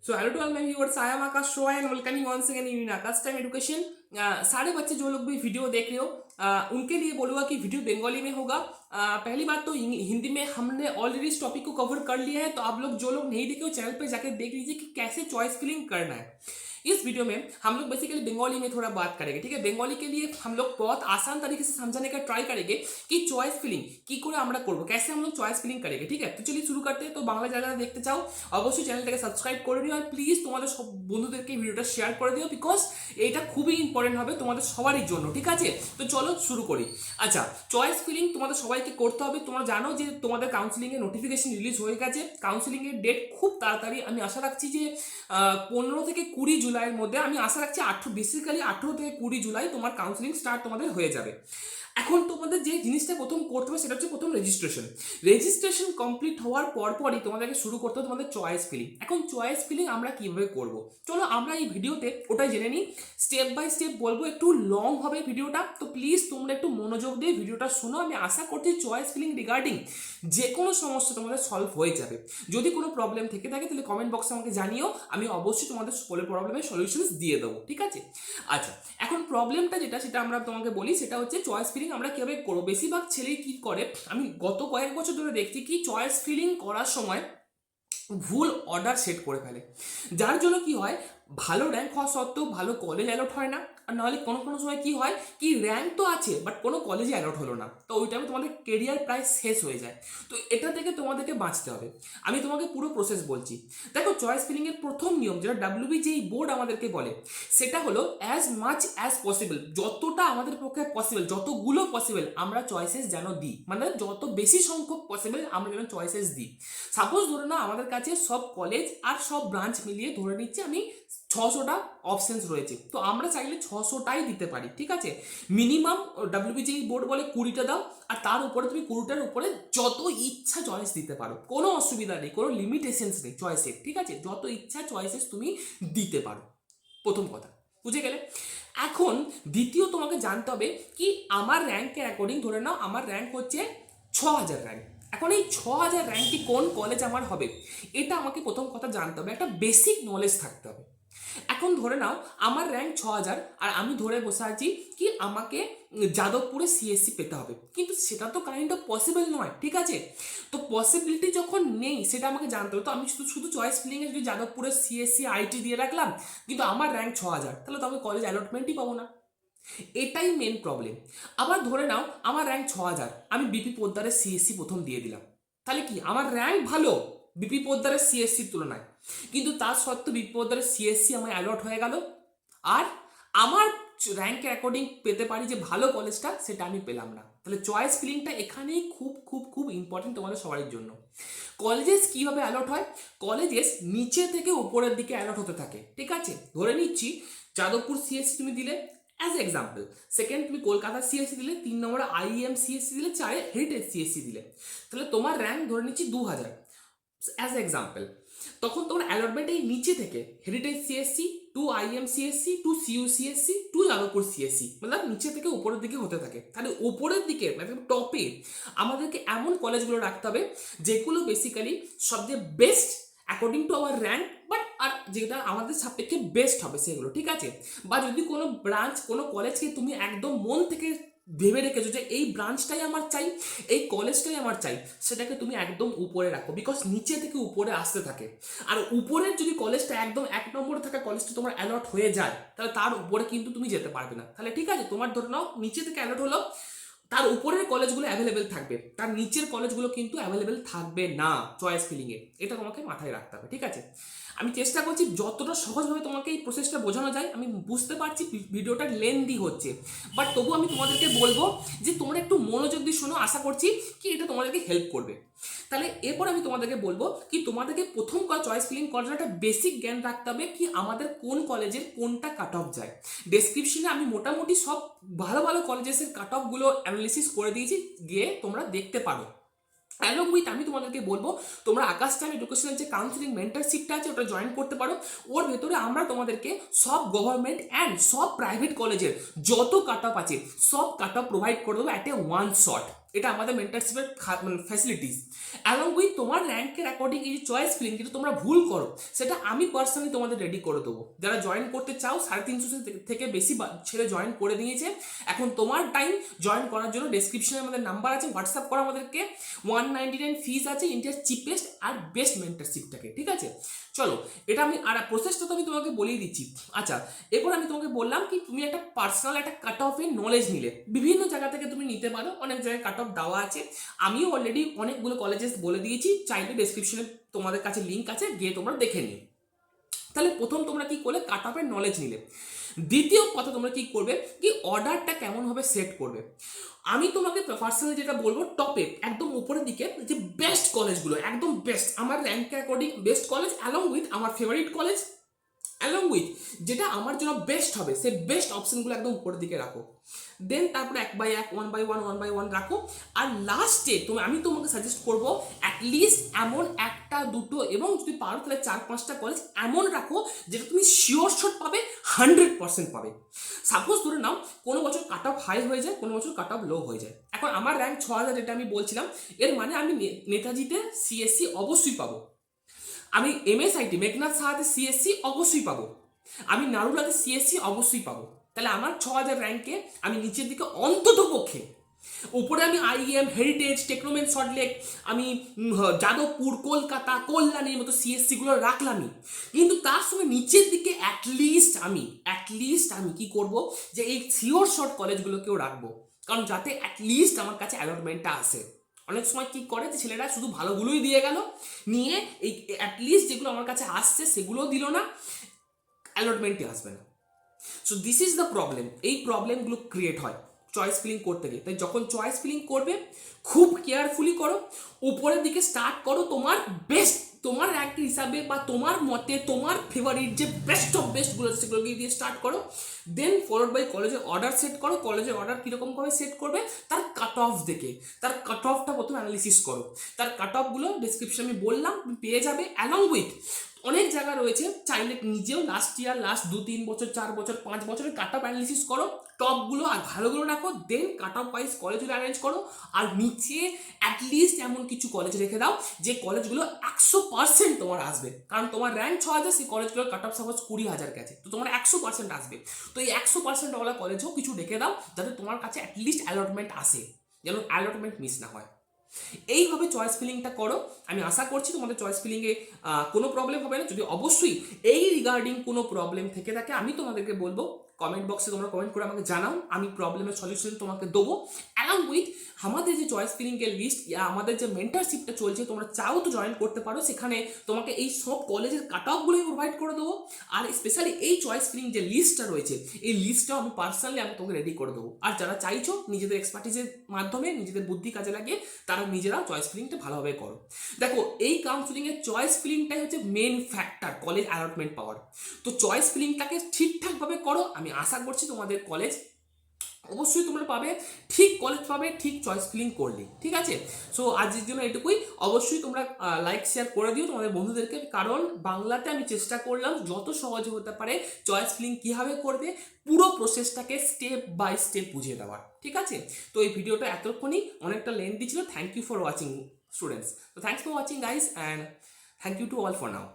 So hello to all my viewers, I am Akash Roy and welcoming once again in Akash Time Education। सारे बच्चे जो लोग भी video देख रहे हो उनके लिए बोलूँगा कि वीडियो बंगाली में होगा। पहली बात तो हिंदी में हमने ऑलरेडी इस टॉपिक को कवर कर लिया है, तो आप लोग जो लोग नहीं देखे हो चैनल पे जाकर देख लीजिए कि कैसे चॉइस फिलिंग करना है। इस वीडियो में हम लोग बेसिकली बंगाली में थोड़ा बात करेंगे, ठीक है। बंगाली के लिए हम लोग बहुत आसान तरीके से समझाने का ट्राई करेंगे कि चॉइस फिलिंग की করে আমরা করব, कैसे हम लोग चॉइस फिलिंग करेंगे, ठीक है। तो चलिए शुरू करते हैं। तो বাংলা যারা দেখতে চাও অবশ্যই চ্যানেলটাকে সাবস্ক্রাইব করে নিও আর প্লিজ তোমাদের সব বন্ধুদেরকে ভিডিওটা শেয়ার করে দিও, বিকজ এটা খুবই ইম্পর্টেন্ট হবে তোমাদের সবারই জন্য, ঠিক আছে। তো চলো শুরু করি। আচ্ছা, চয়েস ফিলিং তোমাদের সবাইকে করতে হবে। তোমরা জানো যে তোমাদের কাউন্সিলিং এর নোটিফিকেশন রিলিজ হয়ে গেছে। কাউন্সিলিং এর ডেট খুব তাড়াতাড়ি, আমি আশা রাখছি যে 15 থেকে 20 জুলাইয়ের মধ্যে, আমি আশা রাখছি বেসিক্যালি 18 থেকে 20 জুলাই তোমার কাউন্সিলিং স্টার্ট তোমাদের হয়ে যাবে। এখন তোমাদের যে জিনিসটা প্রথম করতে হবে সেটা হচ্ছে প্রথম রেজিস্ট্রেশন কমপ্লিট হওয়ার পরপরই তোমাদেরকে শুরু করতে হবে তোমাদের চয়েস ফিলিং। এখন চয়েস ফিলিং আমরা কিভাবে করব, চলো আমরা এই ভিডিওতে ওটাই জেনে নিই। স্টেপ বাই স্টেপ বলবো, একটু লং হবে ভিডিওটা, তো প্লিজ তোমরা একটু মনোযোগ দিয়ে ভিডিওটা শোনো। আমি আশা করছি চয়েস ফিলিং রিগার্ডিং যে কোনো সমস্যা তোমাদের সলভ হয়ে যাবে। যদি কোনো প্রবলেম থেকে থাকে তাহলে কমেন্ট বক্সে আমাকে জানিও, আমি অবশ্যই তোমাদের প্রবলেমের সলিউশনস দিয়ে দেবো, ঠিক আছে। আচ্ছা, এখন প্রবলেমটা যেটা সেটা আমরা তোমাকে বলি, সেটা হচ্ছে চয়েস ফিলিং আমরা কিভাবে করবো। বেশিরভাগ ছেলেই কি করে, আমি গত কয়েক বছর ধরে দেখছি কি চয়েস ফিলিং করার সময় ভুল অর্ডার সেট করে ফেলে, যার জন্য কি হয়, ভালো র্যাঙ্ক হওয়া সত্ত্বেও ভালো কলেজ অ্যালট হয় না। আর নাহলে কোনো কোনো সময় কি হয় কি র্যাঙ্ক তো আছে বাট কোনো কলেজে অ্যালট হলো না, তো ওই টাইমে তোমাদের কেরিয়ার প্রায় শেষ হয়ে যায়। তো এটা থেকে তোমাদেরকে বাঁচতে হবে। আমি তোমাকে পুরো প্রসেস বলছি। দেখো, চয়েস ফিলিংয়ের প্রথম নিয়ম যেটা ডাব্লিউবি যেই বোর্ড আমাদেরকে বলে, সেটা হলো অ্যাজ মাচ অ্যাজ পসিবল, যতটা আমাদের পক্ষে পসিবল, যতগুলো পসিবল আমরা চয়েসেস যেন দিই, মানে যত বেশি সংখ্যক পসিবল আমরা যেন চয়েসেস দিই। সাপোজ ধরে না আমাদের কাছে সব কলেজ আর সব ব্রাঞ্চ মিলিয়ে ধরে নিচ্ছে আমি 600টা অপশনস রয়েছে, তো আমরা চাইলে 600টাই দিতে পারি, ঠিক আছে। মিনিমাম ডাব্লিউবিজেই বোর্ড বলে 20টা দাও, আর তার উপরে তুমি 20টার উপরে যত ইচ্ছা চয়েস দিতে পারো, কোনো অসুবিধা নেই, কোনো লিমিটেশনস নেই চয়েসের, ঠিক আছে। যত ইচ্ছা চয়েসেস তুমি দিতে পারো, প্রথম কথা বুঝে গেলে। এখন দ্বিতীয় তোমাকে জানতে হবে কি আমার র্যাঙ্কের অ্যাকর্ডিং, ধরে নাও আমার র্যাঙ্ক হচ্ছে 6000 র্যাঙ্ক। এখন এই 6000 র্যাঙ্কে কোন কলেজ আমার হবে, এটা আমাকে প্রথম কথা জানতে হবে, একটা বেসিক নলেজ থাকতে হবে। এখন ধরে নাও আমার র্যাঙ্ক 6000 আর আমি ধরে বসে আছি কি আমাকে যাদবপুরে সিএসসি পেতে হবে, কিন্তু সেটা তো কাইন্ড অফ পসিবল নয়, ঠিক আছে। তো পসিবিলিটি যখন নেই সেটা আমাকে জানতে হবে। তো আমি শুধু চয়েস ফিলিংয়ে যদি যাদবপুরে সিএসসি আইটি দিয়ে রাখলাম কিন্তু আমার র্যাঙ্ক 6000, তাহলে তো আমি কলেজ অ্যালটমেন্টই পাবো না, এটাই মেন প্রবলেম। আবার ধরে নাও আমার র্যাঙ্ক 6000, আমি বিপি পোদ্দারের সিএসসি প্রথম দিয়ে দিলাম, তাহলে কি আমার র্যাঙ্ক ভালো বিপি পোদ্দারের সিএসসির তুলনায়, কিন্তু তার সত্ত্বেও বিপি পোদ্দারের সিএসসি আমার অ্যালট হয়ে গেল, আর আমার র্যাঙ্কের অ্যাকর্ডিং পেতে পারি যে ভালো কলেজটা, সেটা আমি পেলাম না। তাহলে চয়েস ফিলিংটা এখানেই খুব খুব খুব ইম্পর্টেন্ট তোমাদের সবার জন্য। কলেজেস কিভাবে অ্যালট হয়, কলেজেস নিচে থেকে উপরের দিকে অ্যালট হতে থাকে, ঠিক আছে। ধরে নিচ্ছি যাদবপুর সিএসসি তুমি দিলে অ্যাজ এক্সাম্পল, সেকেন্ড তুমি কলকাতা সিএসসি দিলে, 3 নম্বরে আইএম সিএসসি দিলে, 4 হেরিটেজ সিএসসি দিলে, তাহলে তোমার র্যাঙ্ক ধরে নিচ্ছি 2000 অ্যাজ এক্সাম্পল। তখন তোমার অ্যালটমেন্ট এই নিচে থেকে heritage CSC to IM CSC to CU CSC to Jadavpur CSC, মানে নিচে থেকে উপরের দিকে হতে থাকে। তাহলে উপরের দিকে মানে টপে আমাদেরকে এমন কলেজগুলো রাখতে হবে যেগুলো বেসিক্যালি সবচেয়ে best according to our rank, but আর যেটা আমাদের সাপেক্ষে বেস্ট হবে সেগুলো, ঠিক আছে। বা যদি কোনো ব্রাঞ্চ কোনো কলেজকে তুমি একদম মন থেকে ভেবে রেখেছো যে এই ব্রাঞ্চটাই আমার চাই, এই কলেজটাই আমার চাই, সেটাকে তুমি একদম উপরে রাখো, বিকজ নিচে থেকে উপরে আসতে থাকে। আর উপরের যদি কলেজটা একদম 1 নম্বরে থাকা কলেজটা তোমার অ্যালট হয়ে যায়, তাহলে তার উপরে কিন্তু তুমি যেতে পারবে না। তাহলে ঠিক আছে, তোমার ধরে নাও নিচে থেকে অ্যালট হলো, তার উপরের কলেজগুলো অ্যাভেলেবেল থাকবে, তার নিচের কলেজগুলো কিন্তু অ্যাভেলেবেল থাকবে না চয়েস ফিলিংয়ে, এটা তোমাকে মাথায় রাখতে হবে, ঠিক আছে। আমি চেষ্টা করছি যতটা সহজভাবে তোমাকে এই প্রসেসটা বোঝানো যায়। আমি বুঝতে পারছি ভিডিওটা লেন্দি হচ্ছে, বাট তবু আমি তোমাদেরকে বলবো যে তোমরা একটু মনোযোগ দিয়ে শোনো, আশা করছি কি এটা তোমাদেরকে হেল্প করবে। তাহলে এরপর আমি তোমাদেরকে বলবো কি তোমাদেরকে প্রথম চয়েস ফিলিং করার একটা বেসিক জ্ঞান রাখতে হবে কি আমাদের কোন কলেজের কোনটা কাট অফ যায়। ডেসক্রিপশনে আমি মোটামুটি সব ভালো ভালো কলেজেসের কাট অফগুলো অ্যানালিসিস করে দিয়েছি, গিয়ে তোমরা দেখতে পারো। অ্যালং উইথ আমি তোমাদেরকে বলবো তোমরা আকাশ টাইম এডুকেশনাল যে কাউন্সিলিং মেন্টরশিপটা আছে ওটা জয়েন করতে পারো। ওর ভেতরে আমরা তোমাদেরকে সব গভর্নমেন্ট অ্যান্ড সব প্রাইভেট কলেজের যত কাট অফ আছে সব কাট অফ প্রোভাইড করে দেবো অ্যাট এ ওয়ান শট। এটা আমাদের মেন্টারশিপের ফ্যাসিলিটিস। অ্যালং উইথ তোমার র্যাঙ্কের অ্যাকর্ডিং এই যে চয়েস ফিলিং যেটা তোমরা ভুল করো সেটা আমি পার্সোনালি তোমাদের রেডি করে দেবো। যারা জয়েন করতে চাও 350 থেকে বেশি ছেলে জয়েন করে নিয়েছে, এখন তোমার টাইম জয়েন করার জন্য ডেসক্রিপশনে আমাদের নাম্বার আছে, হোয়াটসঅ্যাপ করো আমাদেরকে। 199 ফিজ আছে ইন্ডিয়ার চিপেস্ট আর বেস্ট মেন্টারশিপটাকে, ঠিক আছে। চলো, এটা আমি আর প্রসেসটা তো আমি তোমাকে বলেই দিচ্ছি। আচ্ছা, এরপর আমি তোমাকে বললাম কি তুমি একটা পার্সোনাল একটা কাট অফের নলেজ নিলে বিভিন্ন জায়গা থেকে তুমি নিতে পারো, অনেক জায়গায় কাট অফ দেওয়া আছে। আমিও অলরেডি অনেকগুলো কলেজেস বলে দিয়েছি, চাইলে ডেসক্রিপশনে তোমাদের কাছে লিঙ্ক আছে, গিয়ে তোমরা দেখে নিও। তাহলে প্রথম তোমরা কি করলে কাট অফের নলেজ নিলে। দ্বিতীয় কথা তোমরা কি করবে কি অর্ডারটা কেমনভাবে সেট করবে। আমি তোমাকে পার্সোনালি যেটা বলবো, টপে একদম উপরের দিকে যে বেস্ট কলেজগুলো, একদম বেস্ট আমার র্যাঙ্কের according best college, along with আমার ফেভারিট কলেজ, অ্যালং উইথ যেটা আমার জন্য বেস্ট হবে, সেই বেস্ট অপশনগুলো একদম উপরের দিকে রাখো। দেন তারপরে 1 বাই 1 1 বাই 1 রাখো। আর লাস্টে আমি তোমাকে সাজেস্ট করবো অ্যাটলিস্ট এমন একটা দুটো এবং যদি পারো তাহলে 4-5টা কলেজ এমন রাখো যেটা তুমি শিওর শট পাবে, 100% পাবে। সাপোজ ধরে নাও কোনো বছর কাট অফ হাই হয়ে যায়, কোনো বছর কাট অফ লো হয়ে যায়। এখন আমার র্যাঙ্ক 6000 যেটা আমি বলছিলাম, এর মানে আমি নেতাজিতে সিএসসি অবশ্যই পাবো, আমি এমএসআইটি মেঘনাথ সাহাতে সিএসসি অবশ্যই পাবো, আমি নারুলাতে সিএসসি অবশ্যই পাবো। তাহলে আমার 6000 র্যাঙ্কে আমি নিচের দিকে অন্তত পক্ষে, উপরে আমি আইএম, হেরিটেজ, টেকনোমেন, সল্টলেক, আমি যাদবপুর, কলকাতা, কল্যাণীর মতো সিএসসিগুলো রাখলামই, কিন্তু তার সঙ্গে নিচের দিকে অ্যাটলিস্ট আমি কি করব যে এই সিওর শর্ট কলেজগুলোকেও রাখবো, কারণ যাতে অ্যাটলিস্ট আমার কাছে অ্যালটমেন্টটা আসে। অনেক সময় কি করে যে ছেলেরা শুধু ভালোগুলোই দিয়ে গেল, নিয়ে এই অ্যাটলিস্ট যেগুলো আমার কাছে আসছে সেগুলোও দিল না, অ্যালটমেন্টই আসবে না। So this is the problem. এই প্রবলেমগুলো ক্রিয়েট হয় চয়েস ফিলিং করতে গিয়ে। তাই যখন চয়েস ফিলিং করবে খুব কেয়ারফুলি করো, উপরের দিকে স্টার্ট করো তোমার বেস্ট, তোমার র্যাঙ্ক হিসাবে বা তোমার মতে তোমার ফেভারিট যে বেস্ট অফ বেস্টগুলো আছে সেগুলোকে দিয়ে স্টার্ট করো। দেন ফলোড বাই কলেজের অর্ডার সেট করো। কলেজের অর্ডার কীরকমভাবে সেট করবে তার কাট অফ দেখে, তার কাট অফটা প্রথমে অ্যানালিসিস করো। তার কাট অফগুলো ডিসক্রিপশন আমি বললাম তুমি পেয়ে যাবে, অ্যালং উইথ অনেক জায়গা রয়েছে, চাইলে নিজেও লাস্ট ইয়ার, লাস্ট 2-3 বছর, 4 বছর, 5 বছরের কাট অফ অ্যানালিসিস করো, টপগুলো আর ভালোগুলো রাখো। দেন কাট অফ ওয়াইজ কলেজগুলো অ্যারেঞ্জ করো, আর নিচে অ্যাটলিস্ট এমন কিছু কলেজ রেখে দাও যে কলেজগুলো 100% তোমার আসবে। কারণ তোমার র্যাঙ্ক 6000, সেই কলেজগুলোর কাট অফ সাপোজ 20,000 গেছে, তো তোমার 100% আসবে। তো এই 100% ওয়ালা কলেজও কিছু রেখে দাও যাতে তোমার কাছে অ্যাটলিস্ট অ্যালটমেন্ট আসে, যেন অ্যালটমেন্ট মিস না হয়। এইভাবে চয়েস ফিলিংটা করো। আমি আশা করছি তোমাদের চয়েস ফিলিংয়ে কোনো প্রবলেম হবে না। যদি অবশ্যই এই রিগার্ডিং কোনো প্রবলেম থেকে থাকে আমি তোমাদেরকে বলবো কমেন্ট বক্সে তোমরা কমেন্ট করে আমাকে জানাও, আমি প্রবলেমের সলিউশন তোমাকে দেবো। অ্যালং উইথ আমাদের যে চয়েস ফিলিংয়ের লিস্ট, আমাদের যে মেন্টারশিপটা চলছে, তোমরা চাও তো জয়েন করতে পারো, সেখানে তোমাকে এই সব কলেজের কাট অফগুলোই প্রোভাইড করে দেবো। আর স্পেশালি এই চয়েস ফিলিং যে লিস্টটা রয়েছে, এই লিস্টটাও আমি পার্সোনালি তোমাকে রেডি করে দেবো। আর যারা চাইছো নিজেদের এক্সপার্টিসের মাধ্যমে নিজেদের বুদ্ধি কাজে লাগিয়ে তারা নিজেরা চয়েস ফিলিংটা ভালোভাবে করো। দেখো, এই কাউন্সিলিংয়ের চয়েস ফিলিংটাই হচ্ছে মেন ফ্যাক্টর কলেজ অ্যালটমেন্ট পাওয়ার। তো চয়েস ফিলিংটাকে ঠিকঠাকভাবে করো, আমি আশা করছি তোমাদের কলেজ অবশ্যই তোমরা পাবে, ঠিক কলেজ পাবে ঠিক চয়েস ফিলিং করলে, ঠিক আছে। সো আজকের জন্য এটুকুই। অবশ্যই তোমরা লাইক শেয়ার করে দিও তোমাদের বন্ধুদেরকে, কারণ বাংলাতে আমি চেষ্টা করলাম যত সহজে হতে পারে চয়েস ফিলিং কীভাবে করবে পুরো প্রসেসটাকে স্টেপ বাই স্টেপ বুঝিয়ে দেওয়ার, ঠিক আছে। তো এই ভিডিওটা এতক্ষণই অনেকটা লেন্থি ছিল। Thank you for watching students. তো thanks for watching guys, and thank you to all for now.